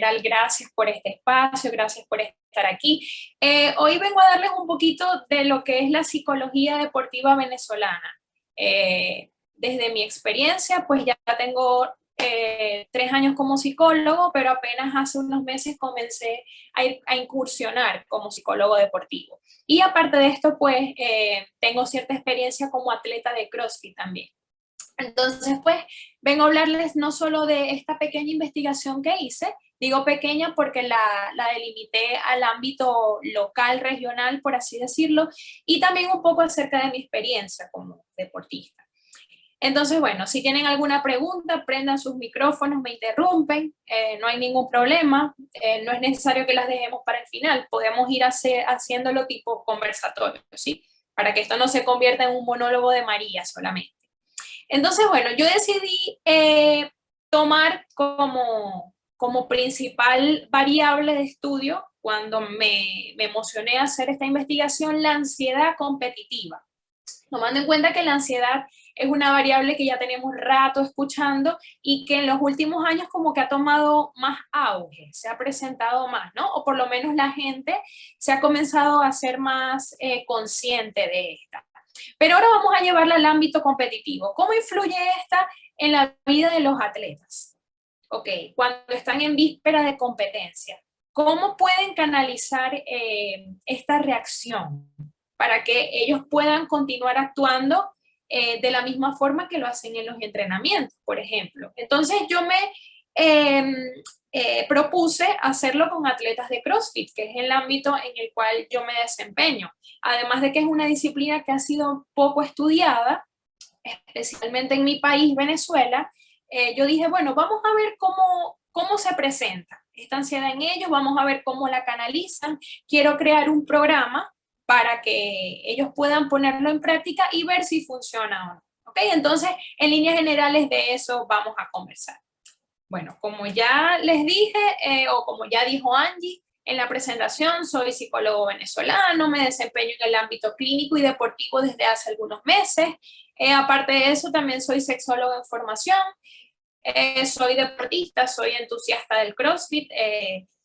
general, gracias por este espacio, gracias por estar aquí. Hoy vengo a darles un poquito de lo que es la psicología deportiva venezolana. Desde mi experiencia, pues ya tengo 3 años como psicólogo, pero apenas hace unos meses comencé a incursionar como psicólogo deportivo. Y aparte de esto, pues tengo cierta experiencia como atleta de CrossFit también. Entonces, pues, vengo a hablarles no solo de esta pequeña investigación que hice, digo pequeña porque la delimité al ámbito local, regional, por así decirlo, y también un poco acerca de mi experiencia como deportista. Entonces, bueno, si tienen alguna pregunta, prendan sus micrófonos, me interrumpen, no hay ningún problema, no es necesario que las dejemos para el final, podemos ir haciéndolo tipo conversatorio, ¿sí? Para que esto no se convierta en un monólogo de María solamente. Entonces, bueno, yo decidí tomar como principal variable de estudio cuando me emocioné a hacer esta investigación la ansiedad competitiva, tomando en cuenta que la ansiedad es una variable que ya tenemos rato escuchando y que en los últimos años como que ha tomado más auge, se ha presentado más, ¿no? O por lo menos la gente se ha comenzado a ser más consciente de esta. Pero ahora vamos a llevarla al ámbito competitivo. ¿Cómo influye esta en la vida de los atletas? Ok, cuando están en víspera de competencia, ¿cómo pueden canalizar esta reacción para que ellos puedan continuar actuando de la misma forma que lo hacen en los entrenamientos, por ejemplo? Entonces yo me eh, propuse hacerlo con atletas de CrossFit, que es el ámbito en el cual yo me desempeño. Además de que es una disciplina que ha sido poco estudiada, especialmente en mi país, Venezuela, yo dije, bueno, vamos a ver cómo se presenta esta ansiedad en ellos, vamos a ver cómo la canalizan. Quiero crear un programa para que ellos puedan ponerlo en práctica y ver si funciona o no. ¿Ok? Entonces, en líneas generales de eso vamos a conversar. Bueno, como ya les dije, o como ya dijo Angie en la presentación, soy psicólogo venezolano, me desempeño en el ámbito clínico y deportivo desde hace algunos meses. Aparte de eso, también soy sexólogo en formación, soy deportista, soy entusiasta del CrossFit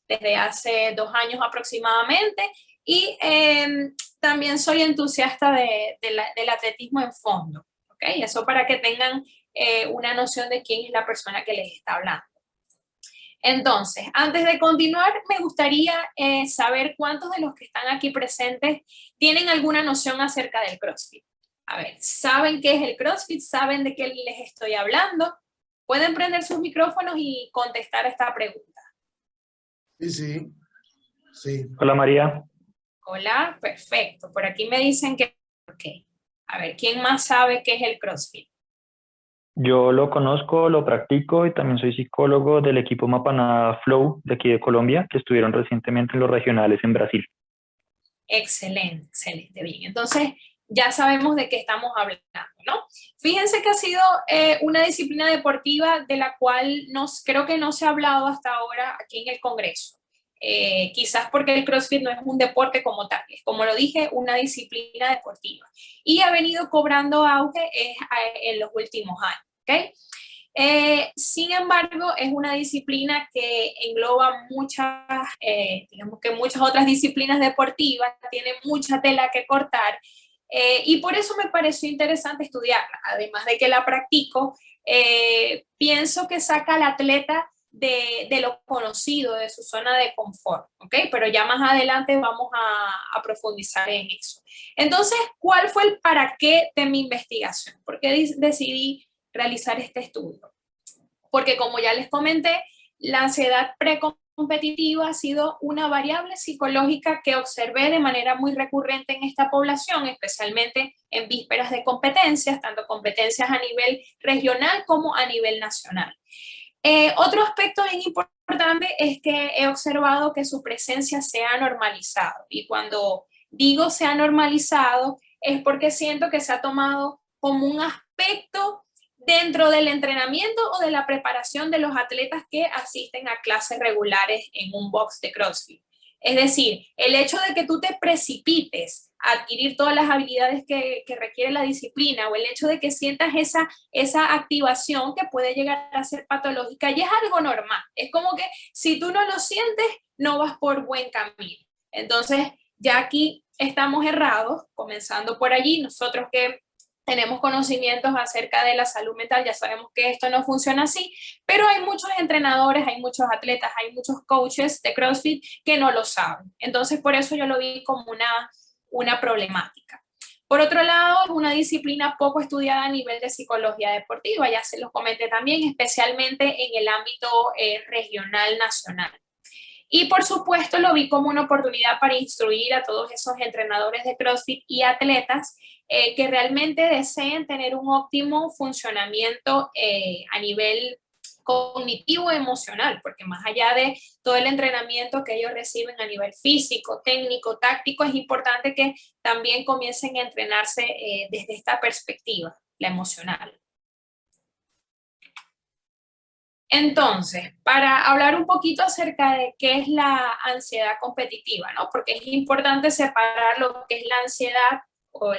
desde hace 2 años aproximadamente y también soy entusiasta del atletismo en fondo. ¿Okay? Eso para que tengan una noción de quién es la persona que les está hablando. Entonces, antes de continuar, me gustaría saber cuántos de los que están aquí presentes tienen alguna noción acerca del CrossFit. A ver, ¿saben qué es el CrossFit? ¿Saben de qué les estoy hablando? Pueden prender sus micrófonos y contestar esta pregunta. Sí, sí, sí. Hola María. Hola, perfecto. Por aquí me dicen que... Ok. A ver, ¿quién más sabe qué es el CrossFit? Yo lo conozco, lo practico y también soy psicólogo del equipo Mapanada Flow de aquí de Colombia, que estuvieron recientemente en los regionales en Brasil. Excelente, excelente, bien. Entonces, ya sabemos de qué estamos hablando, ¿no? Fíjense que ha sido una disciplina deportiva de la cual creo que no se ha hablado hasta ahora aquí en el Congreso. Quizás porque el CrossFit no es un deporte como tal, es como lo dije, una disciplina deportiva. Y ha venido cobrando auge en los últimos años, ¿ok? Sin embargo, es una disciplina que engloba digamos que muchas otras disciplinas deportivas, tiene mucha tela que cortar, y por eso me pareció interesante estudiarla. Además de que la practico, pienso que saca al atleta de lo conocido, de su zona de confort, ¿ok? Pero ya más adelante vamos a profundizar en eso. Entonces, ¿cuál fue el para qué de mi investigación? ¿Por qué decidí realizar este estudio? Porque como ya les comenté, la ansiedad precompetitiva ha sido una variable psicológica que observé de manera muy recurrente en esta población, especialmente en vísperas de competencias, tanto competencias a nivel regional como a nivel nacional. Otro aspecto bien importante es que he observado que su presencia se ha normalizado, y cuando digo se ha normalizado es porque siento que se ha tomado como un aspecto dentro del entrenamiento o de la preparación de los atletas que asisten a clases regulares en un box de CrossFit. Es decir, el hecho de que tú te precipites adquirir todas las habilidades que requiere la disciplina, o el hecho de que sientas esa activación que puede llegar a ser patológica, y es algo normal. Es como que si tú no lo sientes, no vas por buen camino. Entonces, ya aquí estamos errados, comenzando por allí. Nosotros que tenemos conocimientos acerca de la salud mental, ya sabemos que esto no funciona así, pero hay muchos entrenadores, hay muchos atletas, hay muchos coaches de CrossFit que no lo saben. Entonces, por eso yo lo vi como una problemática. Por otro lado, es una disciplina poco estudiada a nivel de psicología deportiva, ya se los comenté también, especialmente en el ámbito regional, nacional. Y por supuesto lo vi como una oportunidad para instruir a todos esos entrenadores de CrossFit y atletas que realmente deseen tener un óptimo funcionamiento a nivel cognitivo y emocional, porque más allá de todo el entrenamiento que ellos reciben a nivel físico, técnico, táctico, es importante que también comiencen a entrenarse desde esta perspectiva, la emocional. Entonces, para hablar un poquito acerca de qué es la ansiedad competitiva, ¿no? Porque es importante separar lo que es la ansiedad o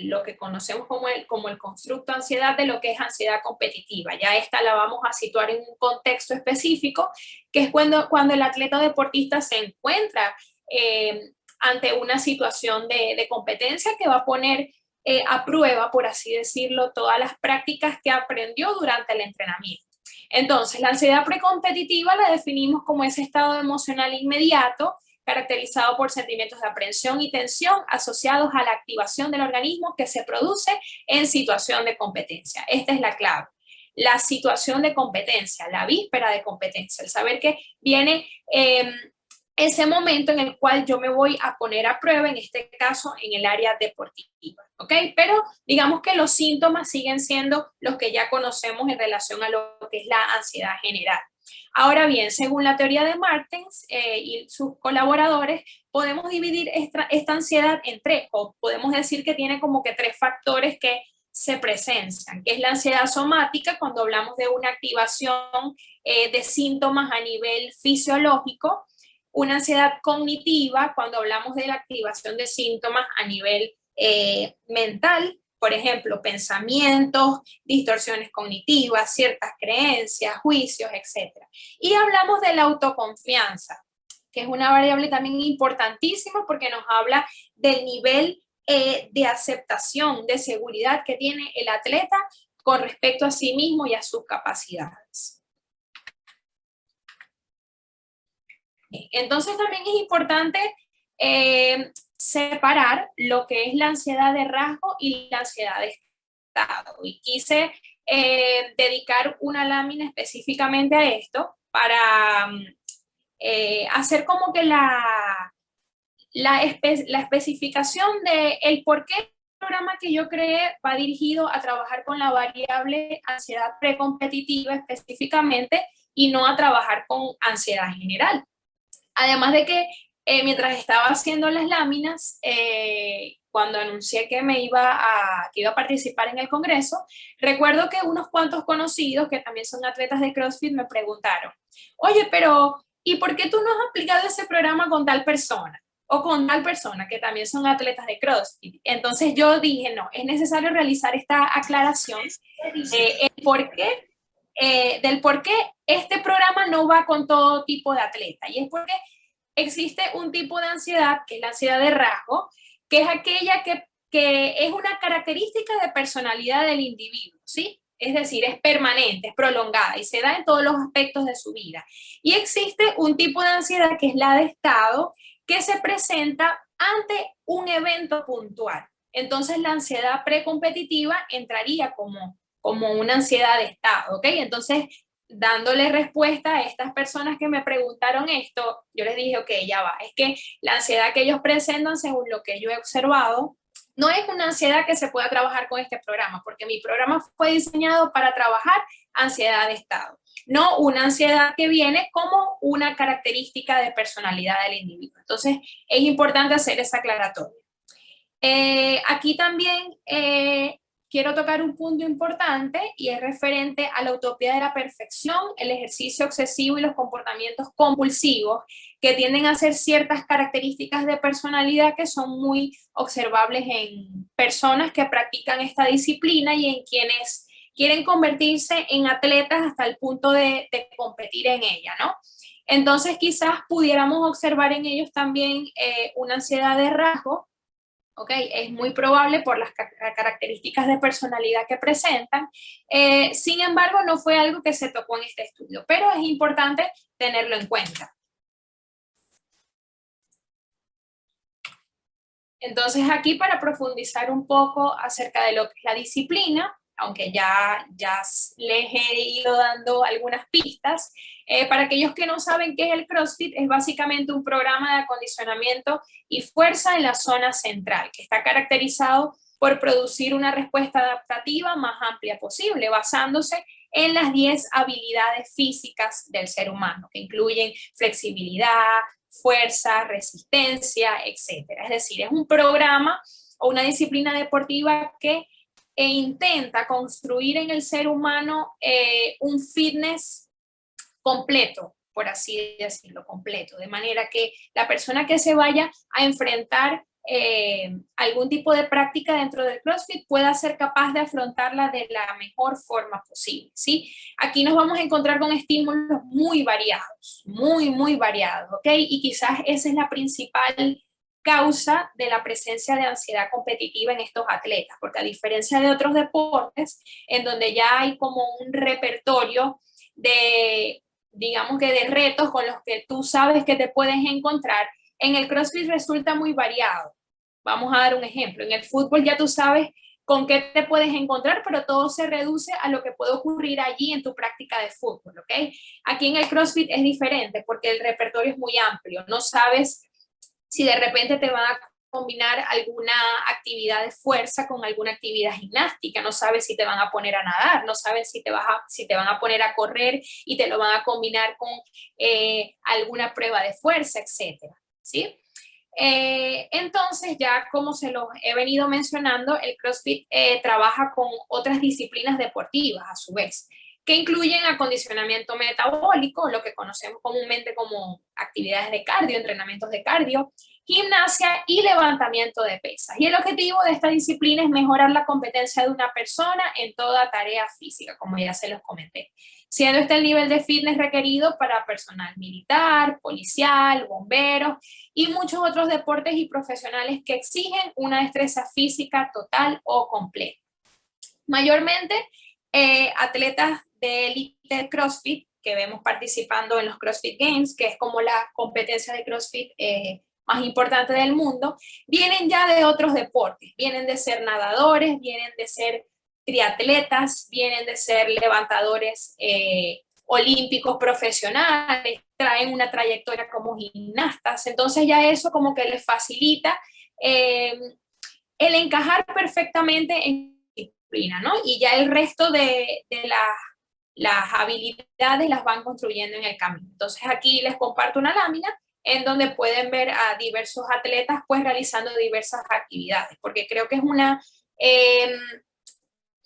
lo que conocemos como el constructo ansiedad de lo que es ansiedad competitiva. Ya esta la vamos a situar en un contexto específico, que es cuando el atleta deportista se encuentra ante una situación de competencia que va a poner a prueba, por así decirlo, todas las prácticas que aprendió durante el entrenamiento. Entonces, la ansiedad precompetitiva la definimos como ese estado emocional inmediato caracterizado por sentimientos de aprensión y tensión asociados a la activación del organismo que se produce en situación de competencia. Esta es la clave. La situación de competencia, la víspera de competencia, el saber que viene ese momento en el cual yo me voy a poner a prueba, en este caso en el área deportiva, ¿ok? Pero digamos que los síntomas siguen siendo los que ya conocemos en relación a lo que es la ansiedad general. Ahora bien, según la teoría de Martens y sus colaboradores, podemos dividir esta ansiedad en tres, o podemos decir que tiene como que tres factores que se presencian, que es la ansiedad somática, cuando hablamos de una activación de síntomas a nivel fisiológico, una ansiedad cognitiva, cuando hablamos de la activación de síntomas a nivel mental, por ejemplo, pensamientos, distorsiones cognitivas, ciertas creencias, juicios, etc. Y hablamos de la autoconfianza, que es una variable también importantísima porque nos habla del nivel de aceptación, de seguridad que tiene el atleta con respecto a sí mismo y a sus capacidades. Entonces también es importante separar lo que es la ansiedad de rasgo y la ansiedad de estado. Y quise dedicar una lámina específicamente a esto para hacer como que la especificación de el por qué el programa que yo creé va dirigido a trabajar con la variable ansiedad precompetitiva específicamente y no a trabajar con ansiedad general. Además de que mientras estaba haciendo las láminas, cuando anuncié que iba a participar en el congreso, recuerdo que unos cuantos conocidos que también son atletas de CrossFit me preguntaron, oye, pero ¿y por qué tú no has aplicado ese programa con tal persona? O con tal persona que también son atletas de CrossFit. Entonces yo dije, no, es necesario realizar esta aclaración de del por qué este programa no va con todo tipo de atleta. Y es porque existe un tipo de ansiedad, que es la ansiedad de rasgo, que es aquella que es una característica de personalidad del individuo, ¿sí? Es decir, es permanente, es prolongada y se da en todos los aspectos de su vida. Y existe un tipo de ansiedad que es la de estado, que se presenta ante un evento puntual. Entonces la ansiedad precompetitiva entraría como una ansiedad de estado, ¿ok? Entonces, dándole respuesta a estas personas que me preguntaron esto, yo les dije, ok, ya va, es que la ansiedad que ellos presentan, según lo que yo he observado, no es una ansiedad que se pueda trabajar con este programa, porque mi programa fue diseñado para trabajar ansiedad de estado, no una ansiedad que viene como una característica de personalidad del individuo. Entonces, es importante hacer esa aclaratoria. Aquí también quiero tocar un punto importante y es referente a la utopía de la perfección, el ejercicio excesivo y los comportamientos compulsivos que tienden a ser ciertas características de personalidad que son muy observables en personas que practican esta disciplina y en quienes quieren convertirse en atletas hasta el punto de competir en ella, ¿no? Entonces quizás pudiéramos observar en ellos también una ansiedad de rasgo. Okay, es muy probable por las características de personalidad que presentan. Sin embargo, no fue algo que se tocó en este estudio, pero es importante tenerlo en cuenta. Entonces, aquí para profundizar un poco acerca de lo que es la disciplina, aunque ya les he ido dando algunas pistas, para aquellos que no saben qué es el CrossFit, es básicamente un programa de acondicionamiento y fuerza en la zona central, que está caracterizado por producir una respuesta adaptativa más amplia posible, basándose en las 10 habilidades físicas del ser humano, que incluyen flexibilidad, fuerza, resistencia, etcétera. Es decir, es un programa o una disciplina deportiva que intenta construir en el ser humano un fitness completo, por así decirlo, completo, de manera que la persona que se vaya a enfrentar algún tipo de práctica dentro del CrossFit pueda ser capaz de afrontarla de la mejor forma posible, ¿sí? Aquí nos vamos a encontrar con estímulos muy variados, muy variados, ¿ok? Y quizás esa es la principal causa de la presencia de ansiedad competitiva en estos atletas, porque a diferencia de otros deportes, en donde ya hay como un repertorio de, digamos que de retos con los que tú sabes que te puedes encontrar, en el CrossFit resulta muy variado. Vamos a dar un ejemplo. En el fútbol ya tú sabes con qué te puedes encontrar, pero todo se reduce a lo que puede ocurrir allí en tu práctica de fútbol, ¿ok? Aquí en el CrossFit es diferente porque el repertorio es muy amplio. No sabes si de repente te van a combinar alguna actividad de fuerza con alguna actividad gimnástica, no sabes si te van a poner a nadar, no sabes si te van a poner a correr y te lo van a combinar con alguna prueba de fuerza, etcétera, ¿sí? Entonces, ya como se los he venido mencionando, el CrossFit trabaja con otras disciplinas deportivas a su vez, que incluyen acondicionamiento metabólico, lo que conocemos comúnmente como actividades de cardio, entrenamientos de cardio, gimnasia y levantamiento de pesas. Y el objetivo de esta disciplina es mejorar la competencia de una persona en toda tarea física, como ya se los comenté, siendo este el nivel de fitness requerido para personal militar, policial, bomberos y muchos otros deportes y profesionales que exigen una destreza física total o completa. Mayormente, atletas de élite CrossFit que vemos participando en los CrossFit Games, que es como la competencia de CrossFit más importante del mundo, vienen ya de otros deportes, vienen de ser nadadores, vienen de ser triatletas, vienen de ser levantadores olímpicos profesionales, traen una trayectoria como gimnastas, entonces ya eso como que les facilita el encajar perfectamente en disciplina, ¿no? Y ya el resto de las habilidades las van construyendo en el camino. Entonces aquí les comparto una lámina en donde pueden ver a diversos atletas pues realizando diversas actividades, porque creo que es una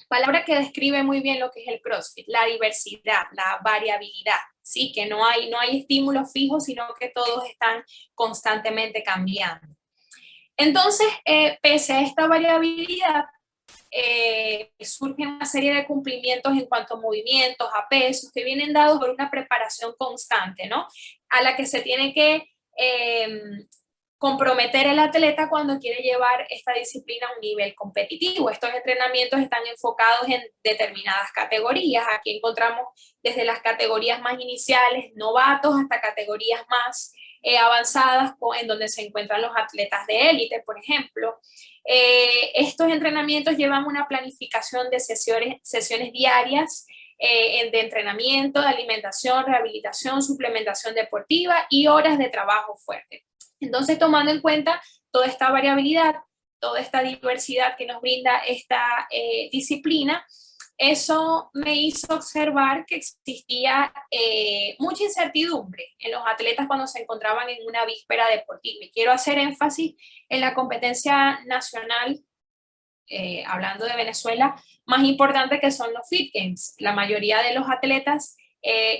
palabra que describe muy bien lo que es el CrossFit, la diversidad, la variabilidad, ¿sí? Que no hay estímulos fijos, sino que todos están constantemente cambiando. Entonces, pese a esta variabilidad, surge una serie de cumplimientos en cuanto a movimientos, a pesos, que vienen dados por una preparación constante, ¿no? A la que se tiene que comprometer el atleta cuando quiere llevar esta disciplina a un nivel competitivo. Estos entrenamientos están enfocados en determinadas categorías. Aquí encontramos desde las categorías más iniciales, novatos, hasta categorías más avanzadas en donde se encuentran los atletas de élite, por ejemplo. Estos entrenamientos llevan una planificación de sesiones diarias de entrenamiento, de alimentación, rehabilitación, suplementación deportiva y horas de trabajo fuerte. Entonces, tomando en cuenta toda esta variabilidad, toda esta diversidad que nos brinda esta disciplina, eso me hizo observar que existía mucha incertidumbre en los atletas cuando se encontraban en una víspera deportiva. Y quiero hacer énfasis en la competencia nacional hablando de Venezuela, más importante, que son los Fit Games. La mayoría de los atletas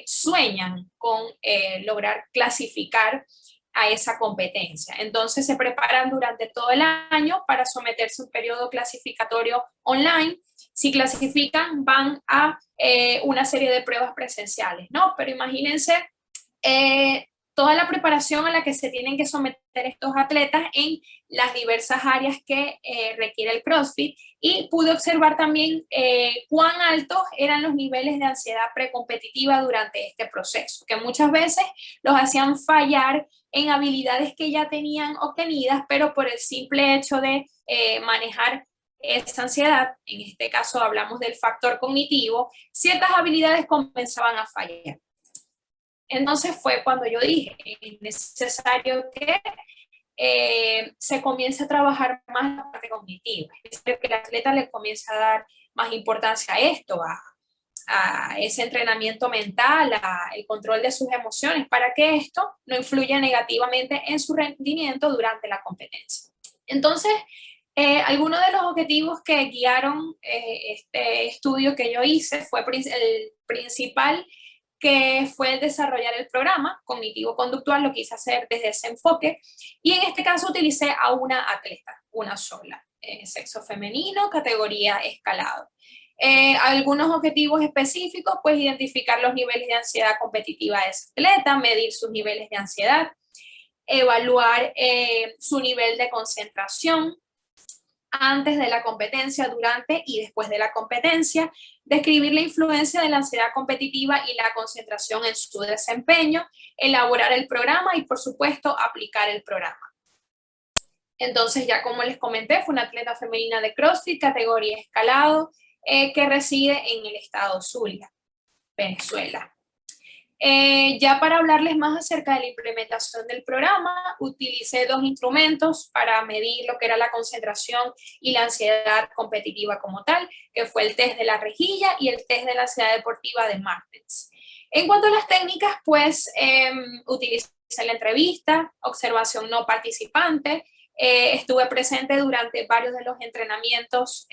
sueñan con lograr clasificar a esa competencia. Entonces se preparan durante todo el año para someterse a un periodo clasificatorio online. Si clasifican, van a una serie de pruebas presenciales, ¿no? Pero imagínense toda la preparación a la que se tienen que someter estos atletas en las diversas áreas que requiere el CrossFit, y pude observar también cuán altos eran los niveles de ansiedad precompetitiva durante este proceso, que muchas veces los hacían fallar en habilidades que ya tenían obtenidas, pero por el simple hecho de manejar esa ansiedad, en este caso hablamos del factor cognitivo, ciertas habilidades comenzaban a fallar. Entonces fue cuando yo dije, es necesario que se comience a trabajar más la parte cognitiva, es decir, que el atleta le comience a dar más importancia a esto, a ese entrenamiento mental, el control de sus emociones, para que esto no influya negativamente en su rendimiento durante la competencia. Entonces, algunos de los objetivos que guiaron este estudio que yo hice fue el principal, que fue el desarrollar el programa cognitivo-conductual. Lo quise hacer desde ese enfoque, y en este caso utilicé a una atleta, una sola, sexo femenino, categoría escalado. Algunos objetivos específicos, pues identificar los niveles de ansiedad competitiva de ese atleta, medir sus niveles de ansiedad, evaluar su nivel de concentración antes de la competencia, durante y después de la competencia, describir la influencia de la ansiedad competitiva y la concentración en su desempeño, elaborar el programa y, por supuesto, aplicar el programa. Entonces, ya como les comenté, fue una atleta femenina de CrossFit, categoría escalado, que reside en el estado Zulia, Venezuela. Ya para hablarles más acerca de la implementación del programa, utilicé dos instrumentos para medir lo que era la concentración y la ansiedad competitiva como tal, que fue el test de la rejilla y el test de la ansiedad deportiva de Martens. En cuanto a las técnicas, pues utilicé la entrevista, observación no participante, estuve presente durante varios de los entrenamientos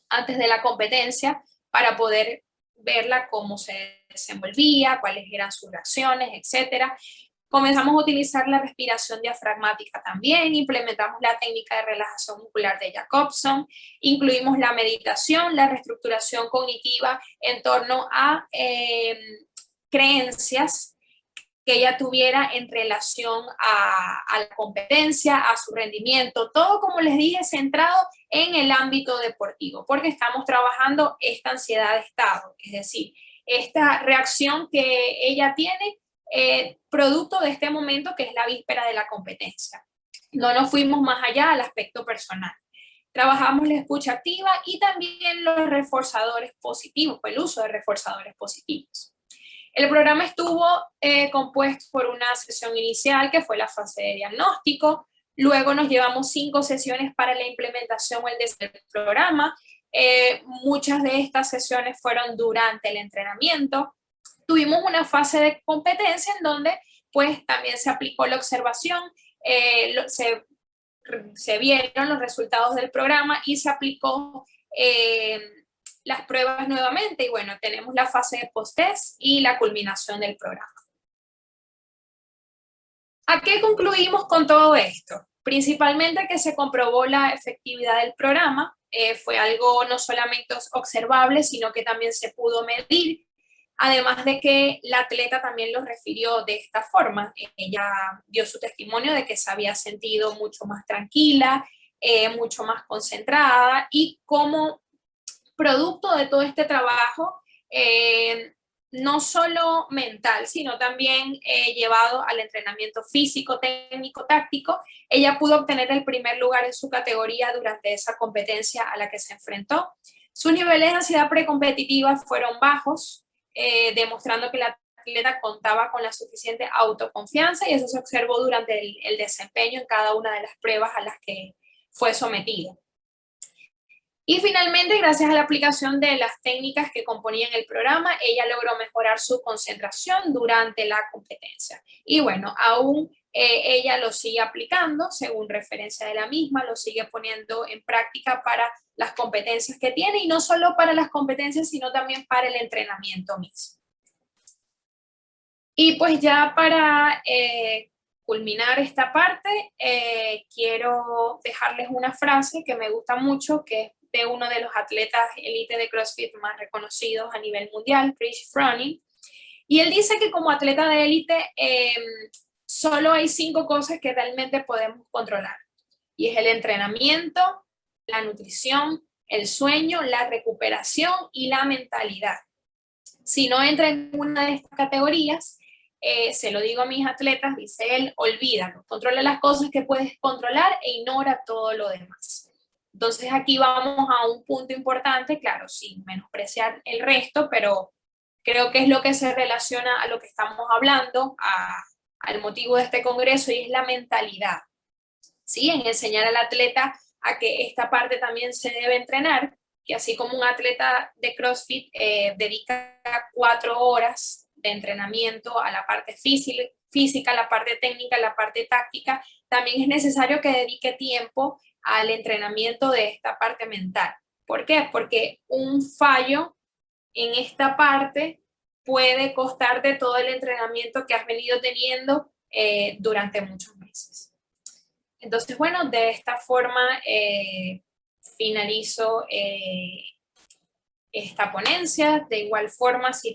antes de la competencia para poder verla cómo se desenvolvía, cuáles eran sus reacciones, etcétera. Comenzamos a utilizar la respiración diafragmática también, implementamos la técnica de relajación muscular de Jacobson, incluimos la meditación, la reestructuración cognitiva en torno a creencias que ella tuviera en relación a la competencia, a su rendimiento, todo, como les dije, centrado en el ámbito deportivo, porque estamos trabajando esta ansiedad de estado, es decir, esta reacción que ella tiene producto de este momento que es la víspera de la competencia. No nos fuimos más allá al aspecto personal. Trabajamos la escucha activa y también los reforzadores positivos, el uso de reforzadores positivos. El programa estuvo compuesto por una sesión inicial, que fue la fase de diagnóstico. Luego nos llevamos 5 sesiones para la implementación o el desarrollo del programa. Muchas de estas sesiones fueron durante el entrenamiento. Tuvimos una fase de competencia en donde pues también se aplicó la observación, se vieron los resultados del programa y se aplicó las pruebas nuevamente, y bueno, tenemos la fase de post-test y la culminación del programa. ¿A qué concluimos con todo esto? Principalmente que se comprobó la efectividad del programa, fue algo no solamente observable, sino que también se pudo medir, además de que la atleta también lo refirió de esta forma. Ella dio su testimonio de que se había sentido mucho más tranquila, mucho más concentrada, y como producto de todo este trabajo, no solo mental, sino también llevado al entrenamiento físico, técnico, táctico, ella pudo obtener el primer lugar en su categoría durante esa competencia a la que se enfrentó. Sus niveles de ansiedad precompetitiva fueron bajos, demostrando que la atleta contaba con la suficiente autoconfianza, y eso se observó durante el desempeño en cada una de las pruebas a las que fue sometida. Y finalmente, gracias a la aplicación de las técnicas que componían el programa, ella logró mejorar su concentración durante la competencia. Y bueno, aún ella lo sigue aplicando según referencia de la misma, lo sigue poniendo en práctica para las competencias que tiene y no solo para las competencias, sino también para el entrenamiento mismo. Y pues ya para culminar esta parte, quiero dejarles una frase que me gusta mucho, que es de uno de los atletas élite de CrossFit más reconocidos a nivel mundial, Chris Froning. Y él dice que como atleta de élite, solo hay 5 cosas que realmente podemos controlar. Y es el entrenamiento, la nutrición, el sueño, la recuperación y la mentalidad. Si no entra en una de estas categorías, se lo digo a mis atletas, dice él, olvídalo, controla las cosas que puedes controlar e ignora todo lo demás. Entonces aquí vamos a un punto importante, claro, sin menospreciar el resto, pero creo que es lo que se relaciona a lo que estamos hablando, al motivo de este congreso, y es la mentalidad. ¿Sí? En enseñar al atleta a que esta parte también se debe entrenar, que así como un atleta de CrossFit dedica 4 horas de entrenamiento a la parte física, la parte técnica, la parte táctica, también es necesario que dedique tiempo al entrenamiento de esta parte mental. ¿Por qué? Porque un fallo en esta parte puede costarte todo el entrenamiento que has venido teniendo durante muchos meses. Entonces, bueno, de esta forma finalizo esta ponencia. De igual forma, si